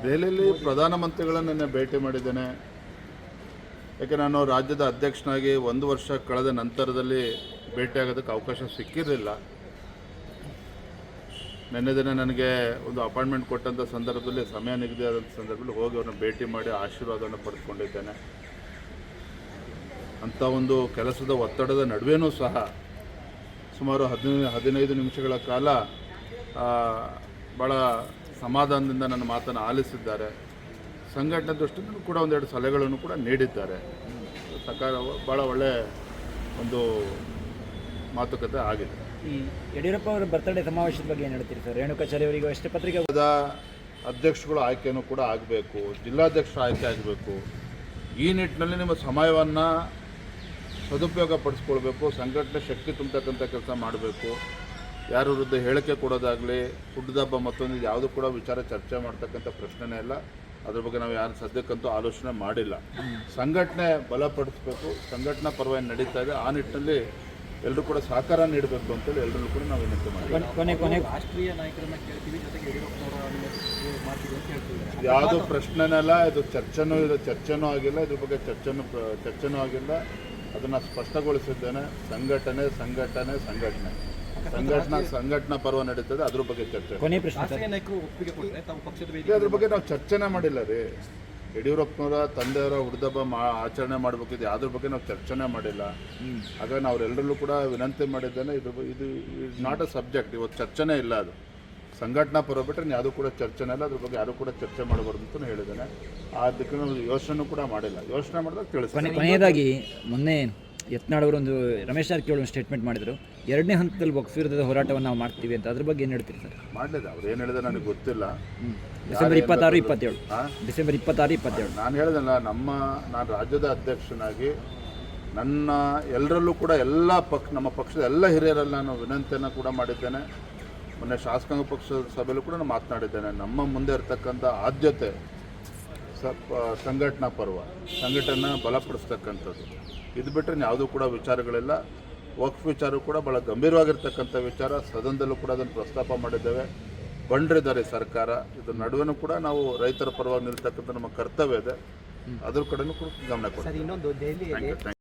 ದೆಹಲಿಯಲ್ಲಿ ಪ್ರಧಾನಮಂತ್ರಿಗಳನ್ನು ನಿನ್ನೆ ಭೇಟಿ ಮಾಡಿದ್ದೇನೆ. ಯಾಕೆ ನಾನು ರಾಜ್ಯದ ಅಧ್ಯಕ್ಷನಾಗಿ 1 ವರ್ಷ ಕಳೆದ ನಂತರದಲ್ಲಿ ಭೇಟಿಯಾಗೋದಕ್ಕೆ ಅವಕಾಶ ಸಿಕ್ಕಿರಲಿಲ್ಲ. ನಿನ್ನೆ ದಿನ ನನಗೆ ಒಂದು ಅಪಾಯಿಂಟ್ಮೆಂಟ್ ಕೊಟ್ಟಂಥ ಸಂದರ್ಭದಲ್ಲಿ ಸಮಯ ನಿಗದಿಯಾದಂಥ ಸಂದರ್ಭದಲ್ಲಿ ಹೋಗಿ ಅವ್ರನ್ನ ಭೇಟಿ ಮಾಡಿ ಆಶೀರ್ವಾದವನ್ನು ಪಡೆದುಕೊಂಡಿದ್ದೇನೆ. ಅಂಥ ಒಂದು ಕೆಲಸದ ಒತ್ತಡದ ನಡುವೆಯೂ ಸಹ ಸುಮಾರು 15 ನಿಮಿಷಗಳ ಕಾಲ ಭಾಳ ಸಮಾಧಾನದಿಂದ ನನ್ನ ಮಾತನ್ನು ಆಲಿಸಿದ್ದಾರೆ. ಸಂಘಟನೆ ದೃಷ್ಟಿಯಿಂದ ಕೂಡ ಒಂದೆರಡು ಸಲಹೆಗಳನ್ನು ಕೂಡ ನೀಡಿದ್ದಾರೆ. ಭಾಳ ಒಳ್ಳೆಯ ಒಂದು ಮಾತುಕತೆ ಆಗಿದೆ. ಈ ಯಡಿಯೂರಪ್ಪ ಅವರ ಬರ್ತಡೇ ಸಮಾವೇಶದ ಬಗ್ಗೆ ಏನು ಹೇಳ್ತೀರಿ ಸರ್? ರೇಣುಕಾಚಾರ್ಯ ಅವರಿಗೆ ಅಷ್ಟೇ ಪತ್ರಿಕೆ ಅಧ್ಯಕ್ಷಗಳು ಆಯ್ಕೆಯೂ ಕೂಡ ಆಗಬೇಕು, ಜಿಲ್ಲಾಧ್ಯಕ್ಷರು ಆಯ್ಕೆ ಆಗಬೇಕು. ಈ ನಿಟ್ಟಿನಲ್ಲಿ ನಿಮ್ಮ ಸಮಯವನ್ನು ಸದುಪಯೋಗ ಪಡಿಸ್ಕೊಳ್ಬೇಕು, ಸಂಘಟನೆ ಶಕ್ತಿ ತುಂಬತಕ್ಕಂಥ ಕೆಲಸ ಮಾಡಬೇಕು. ಯಾರ ವಿರುದ್ಧ ಹೇಳಿಕೆ ಕೊಡೋದಾಗಲಿ, ಹುಟ್ಟುದಬ್ಬ ಮತ್ತೊಂದು ಯಾವುದು ಕೂಡ ವಿಚಾರ ಚರ್ಚೆ ಮಾಡ್ತಕ್ಕಂಥ ಪ್ರಶ್ನೆನೇ ಇಲ್ಲ. ಅದ್ರ ಬಗ್ಗೆ ನಾವು ಯಾರು ಸದ್ಯಕ್ಕಂತೂ ಆಲೋಚನೆ ಮಾಡಿಲ್ಲ. ಸಂಘಟನೆ ಬಲಪಡಿಸಬೇಕು, ಸಂಘಟನಾ ಪರವಾಗಿ ನಡೀತಾ ಇದೆ. ಆ ನಿಟ್ಟಿನಲ್ಲಿ ಎಲ್ಲರೂ ಕೂಡ ಸಹಕಾರ ನೀಡಬೇಕು ಅಂತೇಳಿ ಎಲ್ಲರೂ ಕೂಡ ನಾವು ವಿನಂತಿ ಮಾಡ್ತೀವಿ. ರಾಷ್ಟ್ರೀಯ ನಾಯಕರನ್ನ ಕೇಳ್ತೀವಿ, ಜೊತೆಗೆ ಯಡಿಯೂರಪ್ಪನವರ ಮಾಡ್ತೀವಿ ಅಂತ ಹೇಳ್ತೀವಿ. ಯಾವುದೋ ಪ್ರಶ್ನೆನೆಲ್ಲ ಇದು ಚರ್ಚೆನೂ ಆಗಿಲ್ಲ, ಇದ್ರ ಬಗ್ಗೆ ಚರ್ಚೆನೂ ಆಗಿಲ್ಲ. ಅದನ್ನು ಸ್ಪಷ್ಟಗೊಳಿಸಿದ್ದೇನೆ. ಸಂಘಟನಾ ಪರ್ವ ನಡೀತದೆ, ಅದ್ರ ಬಗ್ಗೆ ಚರ್ಚೆ. ಅದ್ರ ಬಗ್ಗೆ ನಾವು ಚರ್ಚೆನೇ ಮಾಡಿಲ್ಲ ರೀ. ಯಡಿಯೂರಪ್ಪನವರ ತಂದೆಯವರ ಹುಟ್ಟುಹಬ್ಬ ಆಚರಣೆ ಮಾಡಬೇಕಿದೆ, ಅದ್ರ ಬಗ್ಗೆ ನಾವು ಚರ್ಚೆನೇ ಮಾಡಿಲ್ಲ. ಹಾಗಾಗಿ ನಾವು ಅವರೆಲ್ಲರಲ್ಲೂ ಕೂಡ ವಿನಂತಿ ಮಾಡಿದ್ದೇನೆ. ಇದು ನಾಟ್ ಅ ಸಬ್ಜೆಕ್ಟ್, ಇವತ್ತು ಚರ್ಚೆನೇ ಇಲ್ಲ. ಅದು ಸಂಘಟನಾ ಪರ್ವ ಬಿಟ್ಟರೆ ಯಾವುದೂ ಕೂಡ ಚರ್ಚೆನೇ ಇಲ್ಲ. ಅದ್ರ ಬಗ್ಗೆ ಯಾರೂ ಕೂಡ ಚರ್ಚೆ ಮಾಡಬಾರ್ದು ಅಂತ ಹೇಳಿದ್ದೇನೆ. ಆ ದಿಕ್ಕಿನ ಯೋಚನೆ ಕೂಡ ಮಾಡಿಲ್ಲ. ಯೋಚನೆ ಮಾಡಿದಾಗ ತಿಳಿಸ್ತೀನಿ. ಕೊನೆಯದಾಗಿ ಮೊನ್ನೆ ಯತ್ನಾಳ್ ಅವರು ಒಂದು ರಮೇಶ್ ಜಾರಕಿಹೊಳಿ ಒಂದು ಸ್ಟೇಟ್ಮೆಂಟ್ ಮಾಡಿದರು, 2ನೇ ಹಂತದಲ್ಲಿ ವಕ್ಫ್ ವಿರುದ್ಧದ ಹೋರಾಟವನ್ನು ನಾವು ಮಾಡ್ತೀವಿ ಅಂತ. ಅದ್ರ ಬಗ್ಗೆ ಏನು ಹೇಳ್ತೀರಿ ಸರ್? ಮಾಡಲಿಲ್ಲ, ಅವ್ರು ಏನು ಹೇಳಿದ್ರೆ ನನಗೆ ಗೊತ್ತಿಲ್ಲ. ಡಿಸೆಂಬರ್ 26, 27 ನಾನು ಹೇಳಿದಲ್ಲ, ನಾನು ರಾಜ್ಯದ ಅಧ್ಯಕ್ಷನಾಗಿ ಎಲ್ಲರಲ್ಲೂ ಕೂಡ ನಮ್ಮ ಪಕ್ಷದ ಎಲ್ಲ ಹಿರಿಯರಲ್ಲಿ ನಾನು ವಿನಂತಿಯನ್ನು ಕೂಡ ಮಾಡಿದ್ದೇನೆ. ಮೊನ್ನೆ ಶಾಸಕಾಂಗ ಪಕ್ಷದ ಸಭೆಯಲ್ಲೂ ಕೂಡ ನಾನು ಮಾತನಾಡಿದ್ದೇನೆ. ನಮ್ಮ ಮುಂದೆ ಇರತಕ್ಕಂಥ ಆದ್ಯತೆ ಸಂಘಟನಾ ಪರ್ವ, ಸಂಘಟನೆ ಬಲಪಡಿಸ್ತಕ್ಕಂಥದ್ದು. ಇದು ಬಿಟ್ಟರೆ ಯಾವುದೂ ಕೂಡ ವಿಚಾರಗಳಿಲ್ಲ. ವಕ್ಫ್ ವಿಚಾರ ಕೂಡ ಭಾಳ ಗಂಭೀರವಾಗಿರ್ತಕ್ಕಂಥ ವಿಚಾರ. ಸದನದಲ್ಲೂ ಕೂಡ ಅದನ್ನು ಪ್ರಸ್ತಾಪ ಮಾಡಿದ್ದೇವೆ. ಬಂಡರಿದ್ದಾರೆ ಸರ್ಕಾರ. ಇದ್ರ ನಡುವೆನೂ ಕೂಡ ನಾವು ರೈತರ ಪರವಾಗಿ ನಿಲ್ತಕ್ಕಂಥ ನಮ್ಮ ಕರ್ತವ್ಯ ಇದೆ. ಅದ್ರ ಕಡೆನೂ ಕೂಡ ಗಮನ ಕೊಡ್ತೀವಿ.